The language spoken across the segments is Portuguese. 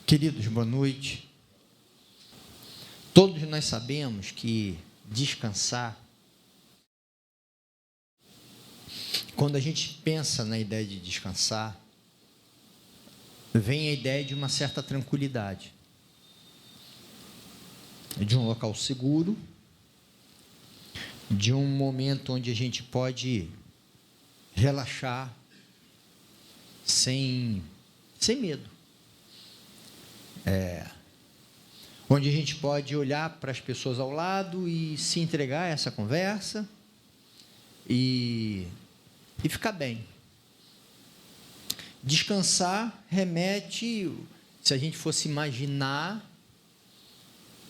Queridos, boa noite. Todos nós sabemos que descansar, quando a gente pensa na ideia de descansar, vem a ideia de uma certa tranquilidade, de um local seguro, de um momento onde a gente pode relaxar sem medo. Onde a gente pode olhar para as pessoas ao lado e se entregar a essa conversa e ficar bem. Descansar remete, se a gente fosse imaginar,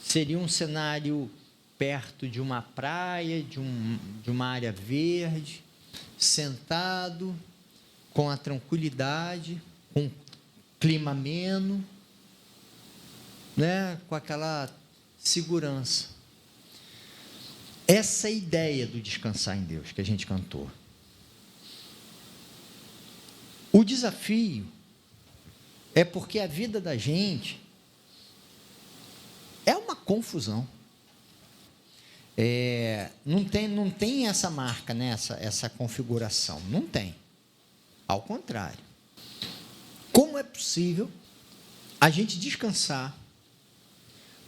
seria um cenário perto de uma praia, de uma área verde, sentado, com a tranquilidade, com clima ameno, né, com aquela segurança. Essa é a ideia do descansar em Deus que a gente cantou. O desafio é porque a vida da gente é uma confusão. Não tem essa marca, né, essa configuração. Não tem. Ao contrário. Como é possível a gente descansar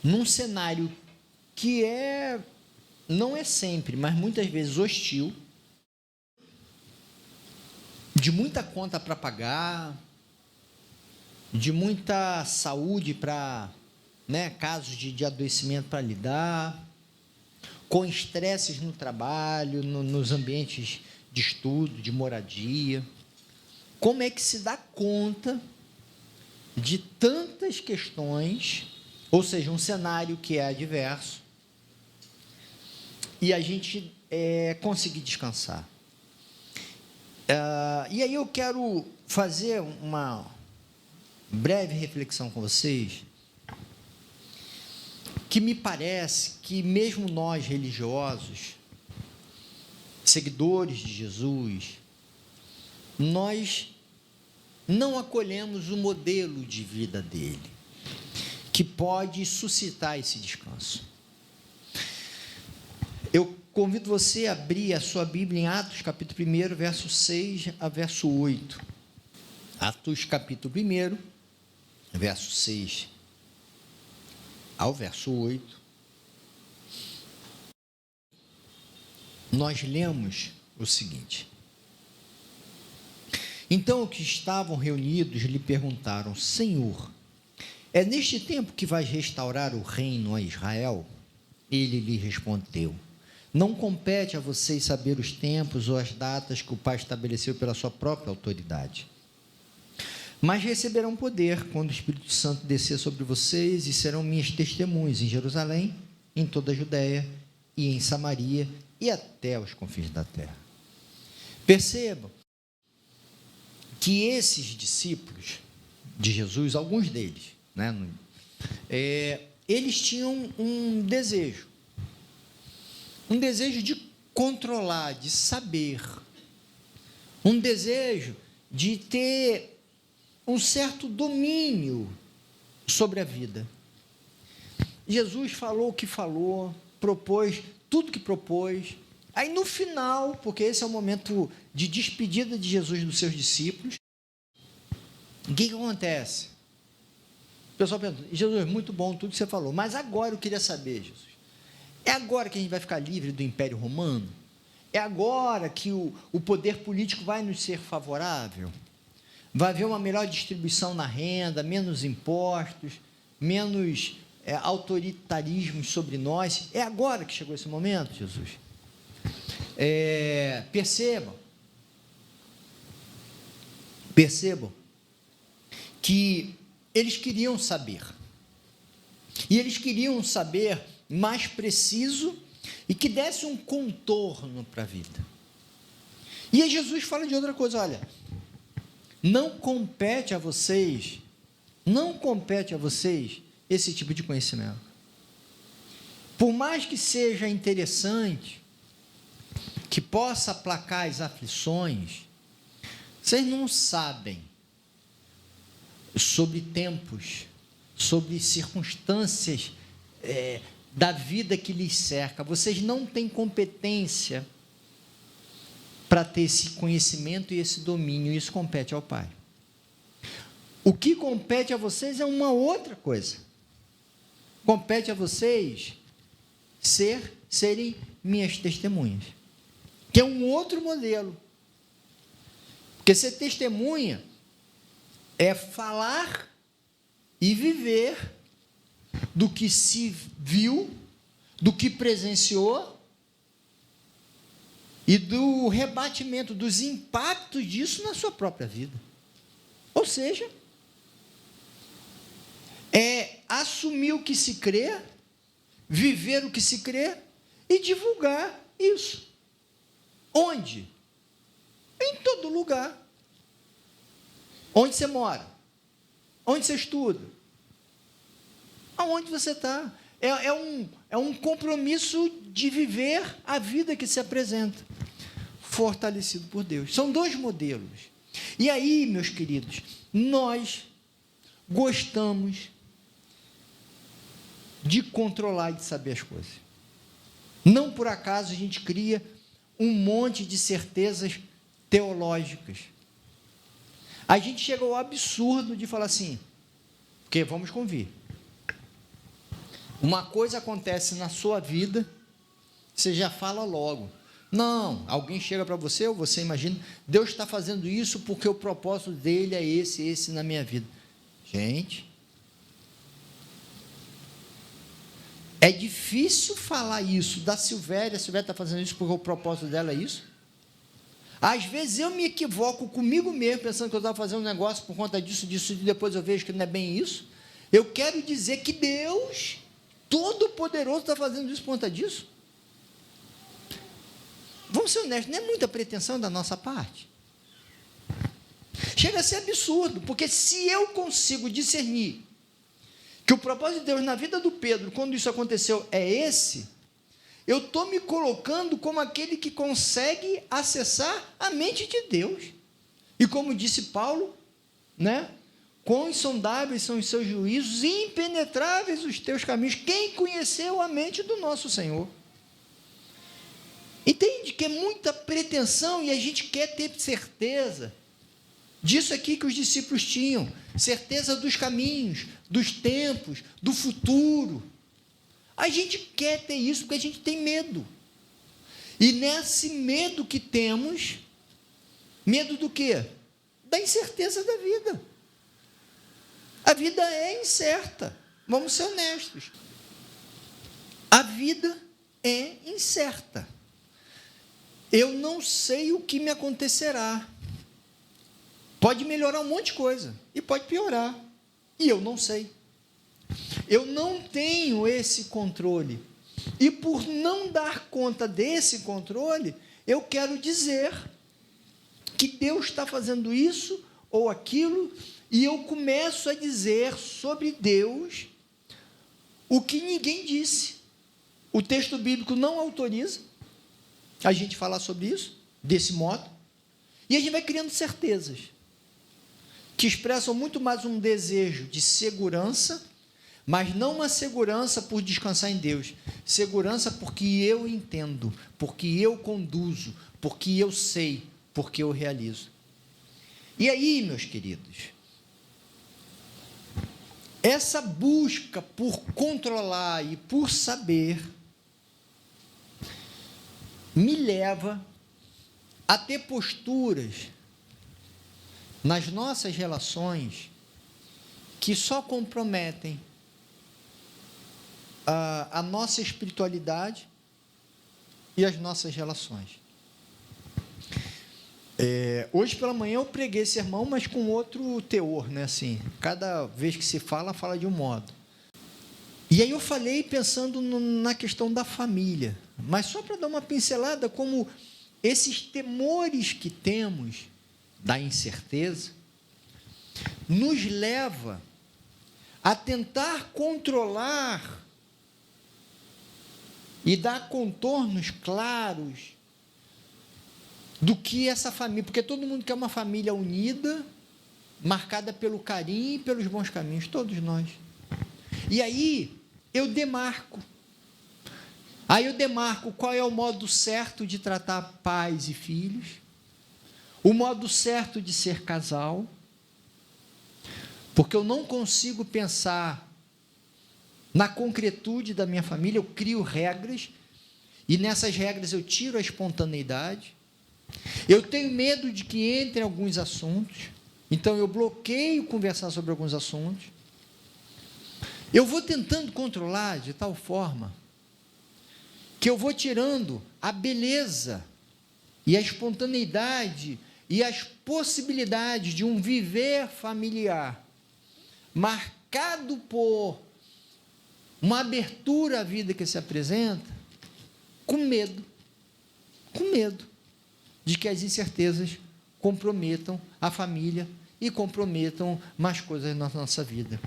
num cenário que não é sempre, mas muitas vezes hostil, de muita conta para pagar, de muita saúde para, né, casos de adoecimento para lidar, com estresses no trabalho, nos ambientes de estudo, de moradia? Como é que se dá conta de tantas questões, ou seja, um cenário que é adverso, e a gente conseguir descansar? E aí eu quero fazer uma breve reflexão com vocês, que me parece que mesmo nós religiosos, seguidores de Jesus, nós não acolhemos o modelo de vida dele, que pode suscitar esse descanso. Eu convido você a abrir a sua Bíblia em Atos, capítulo 1, verso 6 a verso 8. Atos, capítulo 1, verso 6 ao verso 8. Nós lemos o seguinte: então os que estavam reunidos lhe perguntaram: Senhor, é neste tempo que vais restaurar o reino a Israel? Ele lhe respondeu: não compete a vocês saber os tempos ou as datas que o Pai estabeleceu pela sua própria autoridade. Mas receberão poder quando o Espírito Santo descer sobre vocês e serão minhas testemunhas em Jerusalém, em toda a Judéia e em Samaria e até os confins da terra. Percebam que esses discípulos de Jesus, alguns deles, né, eles tinham um desejo de controlar, de saber, um desejo de ter um certo domínio sobre a vida. Jesus falou o que falou, propôs tudo que propôs. Aí no final, porque esse é o momento de despedida de Jesus dos seus discípulos, o que acontece? O pessoal pergunta: Jesus, muito bom tudo que você falou, mas agora eu queria saber, Jesus, é agora que a gente vai ficar livre do Império Romano? É agora que o poder político vai nos ser favorável? Vai haver uma melhor distribuição na renda, menos impostos, menos autoritarismo sobre nós? É agora que chegou esse momento, Jesus? Percebam que eles queriam saber, e eles queriam saber mais preciso e que desse um contorno para a vida. E aí Jesus fala de outra coisa: olha, não compete a vocês esse tipo de conhecimento. Por mais que seja interessante, que possa aplacar as aflições, vocês não sabem sobre tempos, sobre circunstâncias da vida que lhes cerca. Vocês não têm competência para ter esse conhecimento e esse domínio, isso compete ao Pai. O que compete a vocês é uma outra coisa. Compete a vocês serem minhas testemunhas, que é um outro modelo. Porque ser testemunha é falar e viver do que se viu, do que presenciou e do rebatimento, dos impactos disso na sua própria vida. Ou seja, é assumir o que se crê, viver o que se crê e divulgar isso. Onde? Em todo lugar. Onde você mora? Onde você estuda? Aonde você está? É um compromisso de viver a vida que se apresenta, fortalecido por Deus. São dois modelos. E aí, meus queridos, nós gostamos de controlar e de saber as coisas. Não por acaso a gente cria um monte de certezas teológicas. A gente chega ao absurdo de falar assim, porque vamos convir, uma coisa acontece na sua vida, você já fala logo. Não, alguém chega para você, ou você imagina, Deus está fazendo isso porque o propósito dele é esse na minha vida. Gente, é difícil falar isso da Silvéria. A Silvéria está fazendo isso porque o propósito dela é isso. Às vezes eu me equivoco comigo mesmo, pensando que eu estava fazendo um negócio por conta disso, e depois eu vejo que não é bem isso. Eu quero dizer que Deus Todo-Poderoso está fazendo isso por conta disso. Vamos ser honestos, não é muita pretensão da nossa parte. Chega a ser absurdo, porque se eu consigo discernir que o propósito de Deus na vida do Pedro, quando isso aconteceu, é esse, eu estou me colocando como aquele que consegue acessar a mente de Deus. E como disse Paulo, né? Quão insondáveis são os seus juízos, e impenetráveis os teus caminhos. Quem conheceu a mente do nosso Senhor? Entende que é muita pretensão e a gente quer ter certeza disso aqui que os discípulos tinham, certeza dos caminhos, dos tempos, do futuro. A gente quer ter isso porque a gente tem medo. E nesse medo que temos, medo do quê? Da incerteza da vida. A vida é incerta, vamos ser honestos. A vida é incerta. Eu não sei o que me acontecerá. Pode melhorar um monte de coisa e pode piorar. E eu não sei. Eu não tenho esse controle. E por não dar conta desse controle, eu quero dizer que Deus está fazendo isso ou aquilo, e eu começo a dizer sobre Deus o que ninguém disse. O texto bíblico não autoriza a gente falar sobre isso, desse modo, e a gente vai criando certezas, que expressam muito mais um desejo de segurança, mas não uma segurança por descansar em Deus, segurança porque eu entendo, porque eu conduzo, porque eu sei, porque eu realizo. E aí, meus queridos, essa busca por controlar e por saber me leva a ter posturas nas nossas relações que só comprometem a nossa espiritualidade e as nossas relações. Hoje pela manhã eu preguei esse sermão, mas com outro teor, né? Assim, cada vez que se fala de um modo. E aí eu falei pensando na questão da família, mas só para dar uma pincelada, como esses temores que temos da incerteza nos leva a tentar controlar e dar contornos claros do que essa família, porque todo mundo quer uma família unida, marcada pelo carinho e pelos bons caminhos, todos nós. E aí eu demarco. Aí eu demarco qual é o modo certo de tratar pais e filhos, o modo certo de ser casal, porque eu não consigo pensar na concretude da minha família, eu crio regras, e nessas regras eu tiro a espontaneidade. Eu tenho medo de que entrem alguns assuntos, então eu bloqueio conversar sobre alguns assuntos. Eu vou tentando controlar de tal forma que eu vou tirando a beleza e a espontaneidade e as possibilidades de um viver familiar marcado por uma abertura à vida que se apresenta, com medo de que as incertezas comprometam a família e comprometam mais coisas na nossa vida.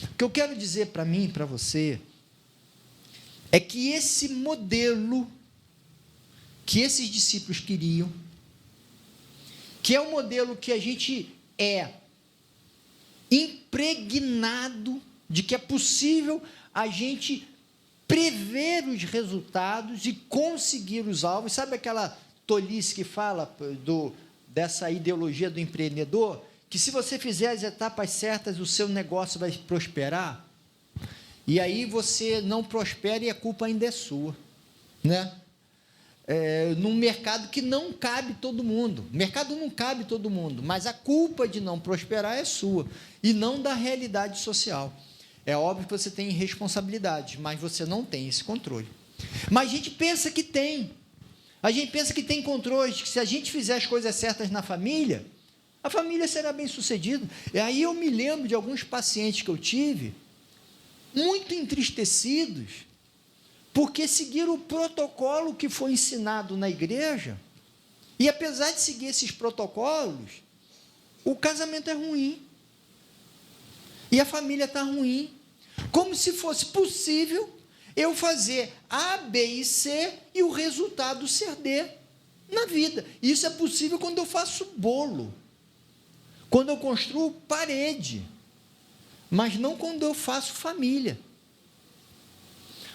O que eu quero dizer para mim e para você é que esse modelo que esses discípulos queriam, que é o modelo que a gente é impregnado de que é possível a gente prever os resultados e conseguir os alvos. Sabe aquela tolice que fala dessa ideologia do empreendedor, que se você fizer as etapas certas, o seu negócio vai prosperar? E aí você não prospera e a culpa ainda é sua, né? Num mercado que não cabe todo mundo. O mercado não cabe todo mundo, mas a culpa de não prosperar é sua, e não da realidade social. É óbvio que você tem responsabilidade, mas você não tem esse controle. Mas a gente pensa que tem. A gente pensa que tem controle, que se a gente fizer as coisas certas na família, a família será bem sucedida. E aí eu me lembro de alguns pacientes que eu tive, muito entristecidos, porque seguiram o protocolo que foi ensinado na igreja, e apesar de seguir esses protocolos, o casamento é ruim, e a família está ruim, como se fosse possível eu fazer A, B e C, e o resultado ser D na vida. Isso é possível quando eu faço bolo, quando eu construo parede, mas não quando eu faço família.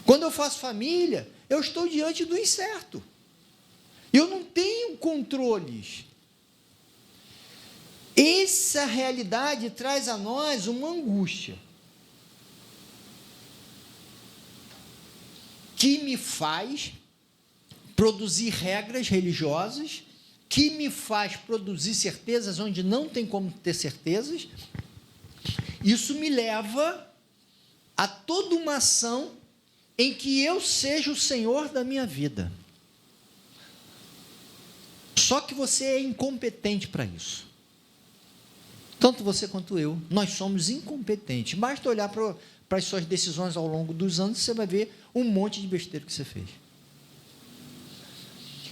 Quando eu faço família, eu estou diante do incerto. Eu não tenho controles. Essa realidade traz a nós uma angústia que me faz produzir regras religiosas, que me faz produzir certezas onde não tem como ter certezas. Isso me leva a toda uma ação em que eu seja o Senhor da minha vida. Só que você é incompetente para isso. Tanto você quanto eu, nós somos incompetentes. Basta olhar para as suas decisões ao longo dos anos, você vai ver um monte de besteira que você fez.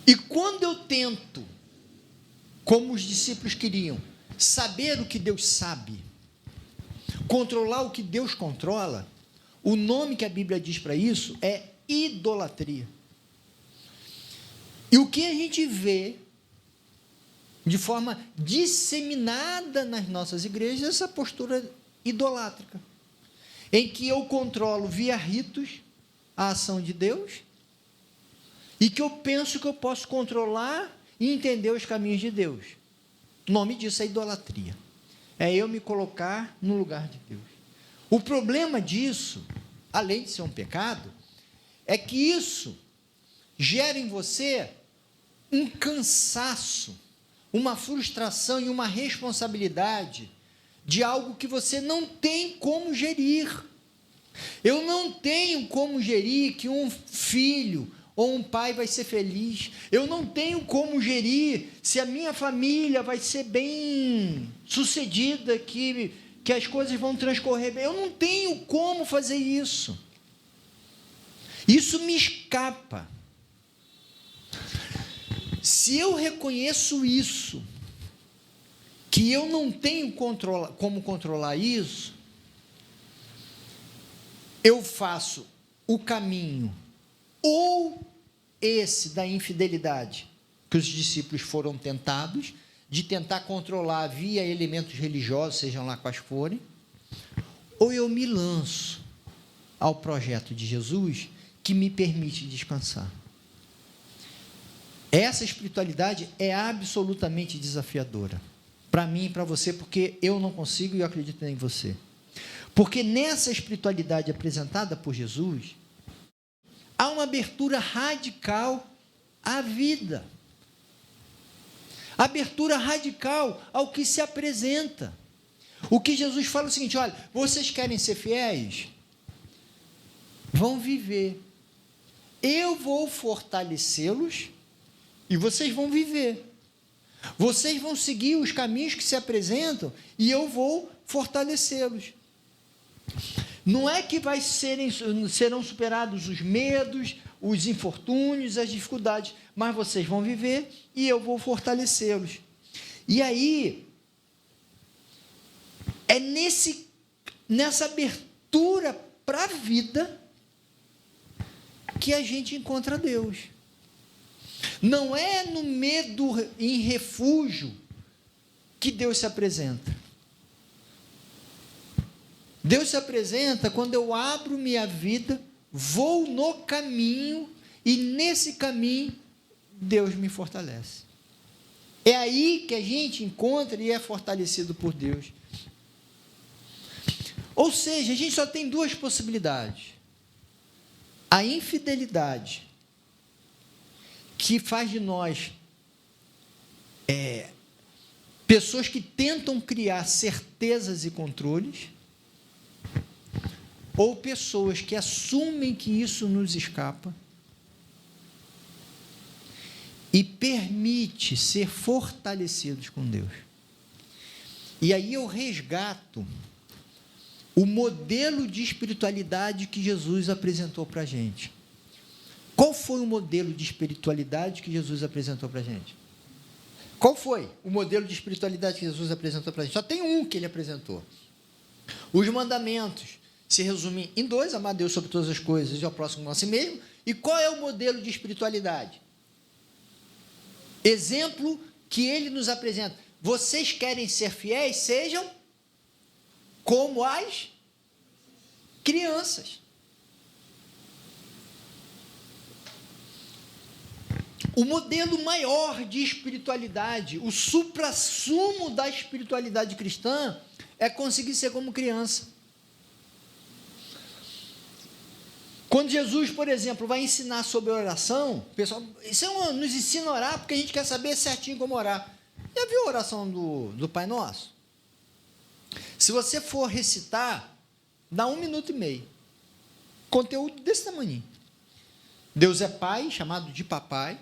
E quando eu tento, como os discípulos queriam, saber o que Deus sabe, controlar o que Deus controla, o nome que a Bíblia diz para isso é idolatria. E o que a gente vê de forma disseminada nas nossas igrejas é essa postura idolátrica, em que eu controlo via ritos a ação de Deus, e que eu penso que eu posso controlar e entender os caminhos de Deus. O nome disso é idolatria. É eu me colocar no lugar de Deus. O problema disso, além de ser um pecado, é que isso gera em você um cansaço, uma frustração e uma responsabilidade de algo que você não tem como gerir. Eu não tenho como gerir que um filho ou um pai vai ser feliz. Eu não tenho como gerir se a minha família vai ser bem sucedida, que as coisas vão transcorrer bem. Eu não tenho como fazer isso. Isso me escapa. Se eu reconheço isso, que eu não tenho como controlar isso, eu faço o caminho, ou esse da infidelidade, que os discípulos foram tentados, de tentar controlar via elementos religiosos, sejam lá quais forem, ou eu me lanço ao projeto de Jesus que me permite descansar. Essa espiritualidade é absolutamente desafiadora, para mim e para você, porque eu não consigo e eu acredito em você. Porque nessa espiritualidade apresentada por Jesus, há uma abertura radical à vida. Abertura radical ao que se apresenta. O que Jesus fala é o seguinte: olha, vocês querem ser fiéis? Vão viver. Eu vou fortalecê-los e vocês vão viver. Vocês vão seguir os caminhos que se apresentam e eu vou fortalecê-los. Não é que serão superados os medos, os infortúnios, as dificuldades, mas vocês vão viver e eu vou fortalecê-los. E aí, é nessa abertura para a vida que a gente encontra Deus. Não é no medo em refúgio que Deus se apresenta. Deus se apresenta quando eu abro minha vida, vou no caminho e nesse caminho Deus me fortalece. É aí que a gente encontra e é fortalecido por Deus. Ou seja, a gente só tem duas possibilidades. A infidelidade, que faz de nós pessoas que tentam criar certezas e controles, ou pessoas que assumem que isso nos escapa e permite ser fortalecidos com Deus. E aí eu resgato o modelo de espiritualidade que Jesus apresentou para a gente. Qual foi o modelo de espiritualidade que Jesus apresentou para a gente? Qual foi o modelo de espiritualidade que Jesus apresentou para a gente? Só tem um que ele apresentou. Os mandamentos se resumem em dois: amar Deus sobre todas as coisas e ao próximo como a si mesmo. E qual é o modelo de espiritualidade? Exemplo que ele nos apresenta: vocês querem ser fiéis, sejam como as crianças. O modelo maior de espiritualidade, o suprassumo da espiritualidade cristã, é conseguir ser como criança. Quando Jesus, por exemplo, vai ensinar sobre oração, o pessoal, isso nos ensina a orar porque a gente quer saber certinho como orar. Já viu a oração do Pai Nosso? Se você for recitar, dá 1 minuto e meio. Conteúdo desse tamanho. Deus é Pai, chamado de Papai.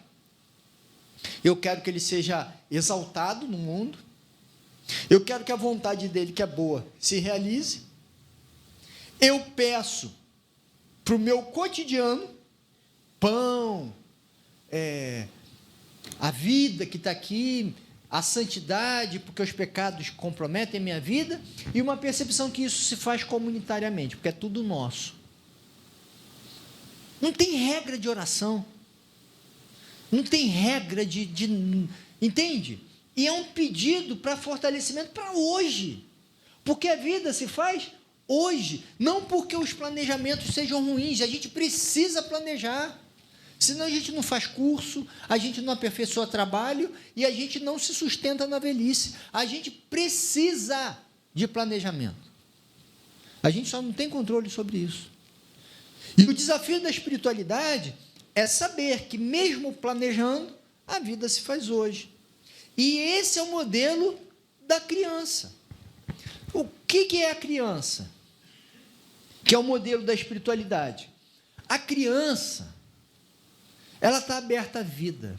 Eu quero que Ele seja exaltado no mundo. Eu quero que a vontade dEle, que é boa, se realize. Eu peço para o meu cotidiano, pão, a vida que está aqui, a santidade, porque os pecados comprometem a minha vida, e uma percepção que isso se faz comunitariamente, porque é tudo nosso. Não tem regra de oração, não tem regra entende? E é um pedido para fortalecimento para hoje, porque a vida se faz hoje, não porque os planejamentos sejam ruins, a gente precisa planejar, senão a gente não faz curso, a gente não aperfeiçoa trabalho e a gente não se sustenta na velhice. A gente precisa de planejamento. A gente só não tem controle sobre isso. E o desafio da espiritualidade é saber que mesmo planejando, a vida se faz hoje. E esse é o modelo da criança. O que é a criança? Que é o modelo da espiritualidade. A criança, ela está aberta à vida.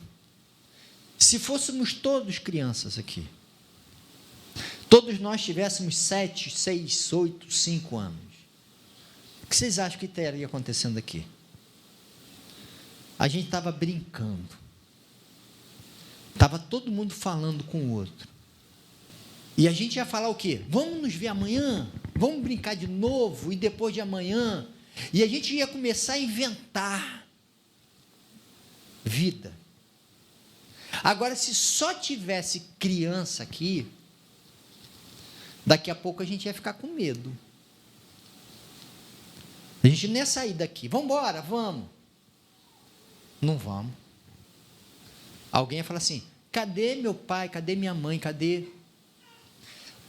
Se fôssemos todos crianças aqui, todos nós tivéssemos 7, 6, 8, 5 anos, o que vocês acham que estaria acontecendo aqui? A gente estava brincando, estava todo mundo falando com o outro, e a gente ia falar o quê? Vamos nos ver amanhã? Vamos brincar de novo? E depois de amanhã? E a gente ia começar a inventar vida. Agora, se só tivesse criança aqui, daqui a pouco a gente ia ficar com medo. A gente nem ia sair daqui. Vamos embora, vamos. Não vamos. Alguém ia falar assim, cadê meu pai, cadê minha mãe, cadê?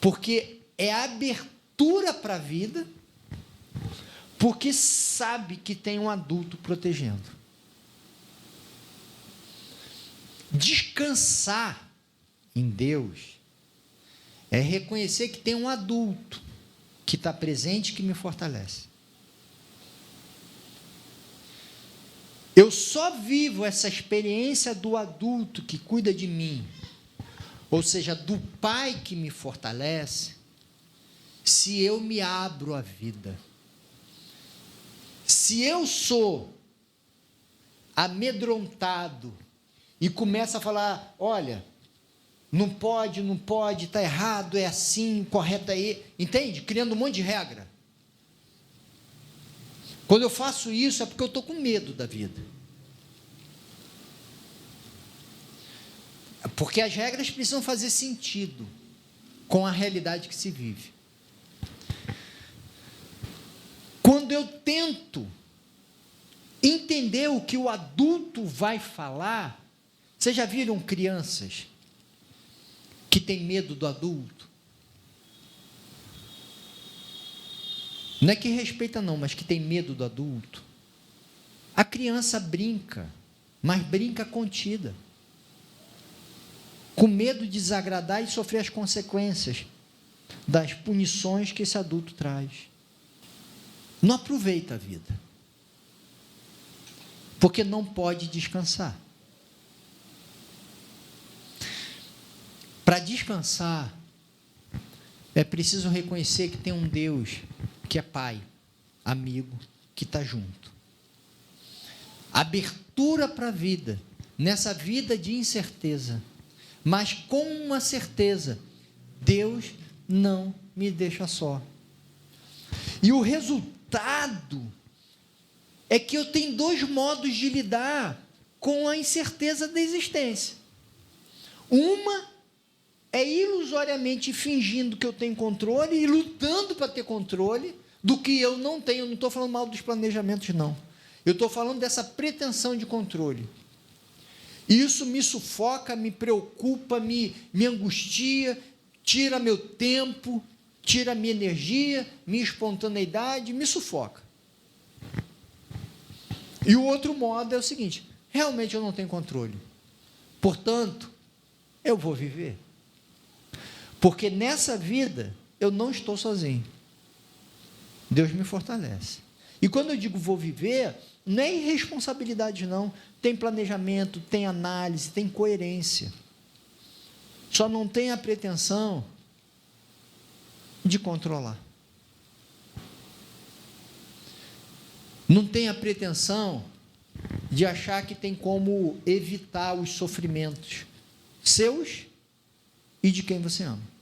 Porque é abertura para a vida, porque sabe que tem um adulto protegendo. Descansar em Deus é reconhecer que tem um adulto que está presente, que me fortalece. Eu só vivo essa experiência do adulto que cuida de mim, ou seja, do pai que me fortalece, se eu me abro à vida. Se eu sou amedrontado e começo a falar, olha, não pode, está errado, é assim, correto aí, entende? Criando um monte de regra. Quando eu faço isso é porque eu estou com medo da vida. Porque as regras precisam fazer sentido com a realidade que se vive. Quando eu tento entender o que o adulto vai falar, vocês já viram crianças que têm medo do adulto? Não é que respeita não, mas que tem medo do adulto. A criança brinca, mas brinca contida, com medo de desagradar e sofrer as consequências das punições que esse adulto traz. Não aproveita a vida, porque não pode descansar. Para descansar, é preciso reconhecer que tem um Deus que é pai, amigo, que está junto. Abertura para a vida, nessa vida de incerteza, mas com uma certeza, Deus não me deixa só. E o resultado é que eu tenho dois modos de lidar com a incerteza da existência. Uma é ilusoriamente fingindo que eu tenho controle e lutando para ter controle do que eu não tenho. Eu não estou falando mal dos planejamentos, não. Eu estou falando dessa pretensão de controle. Isso me sufoca, me preocupa, me angustia, tira meu tempo, tira minha energia, minha espontaneidade, me sufoca. E o outro modo é o seguinte, realmente eu não tenho controle. Portanto, eu vou viver. Porque nessa vida, eu não estou sozinho. Deus me fortalece. E quando eu digo vou viver, não é irresponsabilidade não. Tem planejamento, tem análise, tem coerência. Só não tem a pretensão de controlar. Não tem a pretensão de achar que tem como evitar os sofrimentos seus e de quem você ama.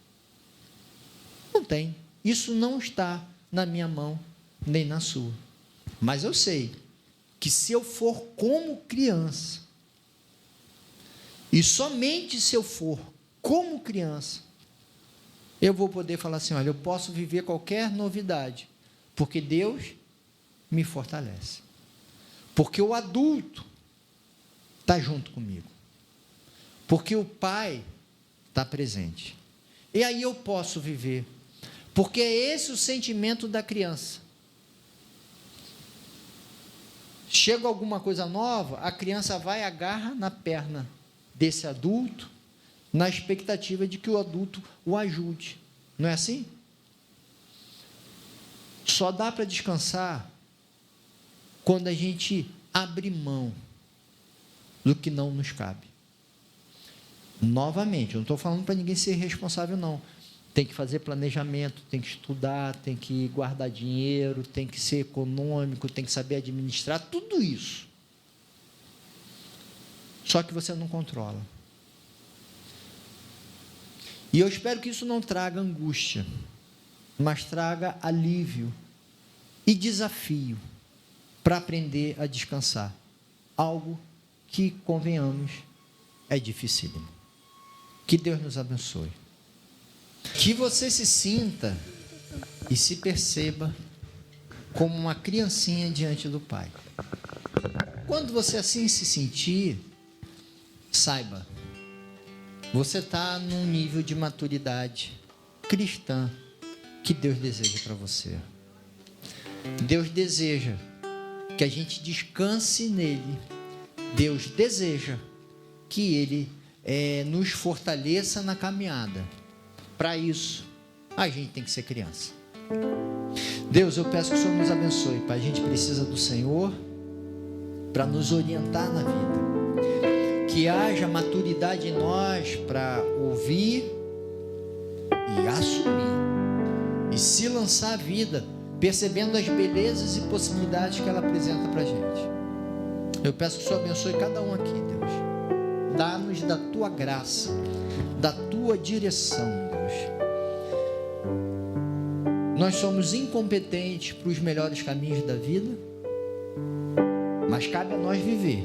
Não tem. Isso não está na minha mão, nem na sua. Mas eu sei que se eu for como criança, e somente se eu for como criança, eu vou poder falar assim, olha, eu posso viver qualquer novidade, porque Deus me fortalece. Porque o adulto está junto comigo. Porque o pai está presente. E aí eu posso viver. Porque é esse o sentimento da criança. Chega alguma coisa nova, a criança vai e agarra na perna desse adulto, na expectativa de que o adulto o ajude. Não é assim? Só dá para descansar quando a gente abre mão do que não nos cabe. Novamente, eu não estou falando para ninguém ser responsável, não. Tem que fazer planejamento, tem que estudar, tem que guardar dinheiro, tem que ser econômico, tem que saber administrar, tudo isso. Só que você não controla. E eu espero que isso não traga angústia, mas traga alívio e desafio para aprender a descansar. Algo que, convenhamos, é dificílimo. Que Deus nos abençoe. Que você se sinta e se perceba como uma criancinha diante do Pai. Quando você assim se sentir, saiba, você está num nível de maturidade cristã que Deus deseja para você. Deus deseja que a gente descanse nele. Deus deseja que Ele nos fortaleça na caminhada. Para isso, a gente tem que ser criança. Deus, eu peço que o Senhor nos abençoe, Pai. A gente precisa do Senhor para nos orientar na vida. Que haja maturidade em nós para ouvir e assumir. E se lançar a vida, percebendo as belezas e possibilidades que ela apresenta para a gente. Eu peço que o Senhor abençoe cada um aqui, Deus. Dá-nos da Tua graça, da Tua direção, Deus. Nós somos incompetentes para os melhores caminhos da vida, mas cabe a nós viver.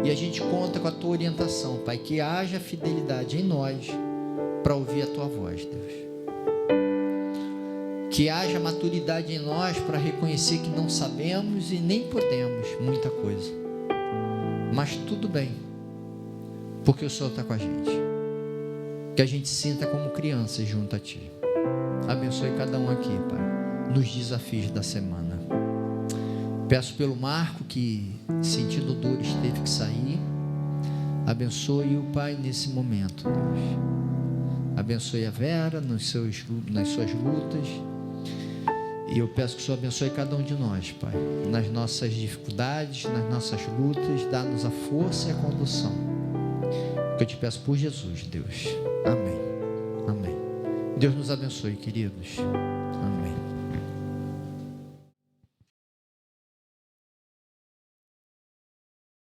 E a gente conta com a Tua orientação, Pai, que haja fidelidade em nós para ouvir a Tua voz, Deus. Que haja maturidade em nós para reconhecer que não sabemos e nem podemos muita coisa. Mas tudo bem, porque o Senhor está com a gente. Que a gente se sinta como criança junto a Ti. Abençoe cada um aqui, Pai, nos desafios da semana. Peço pelo Marco, que sentindo dores teve que sair. Abençoe o Pai nesse momento, Deus. Abençoe a Vera nas suas lutas. E eu peço que o Senhor abençoe cada um de nós, Pai, nas nossas dificuldades, nas nossas lutas. Dá-nos a força e a condução. Que eu te peço por Jesus, Deus. Amém. Amém. Deus nos abençoe, queridos.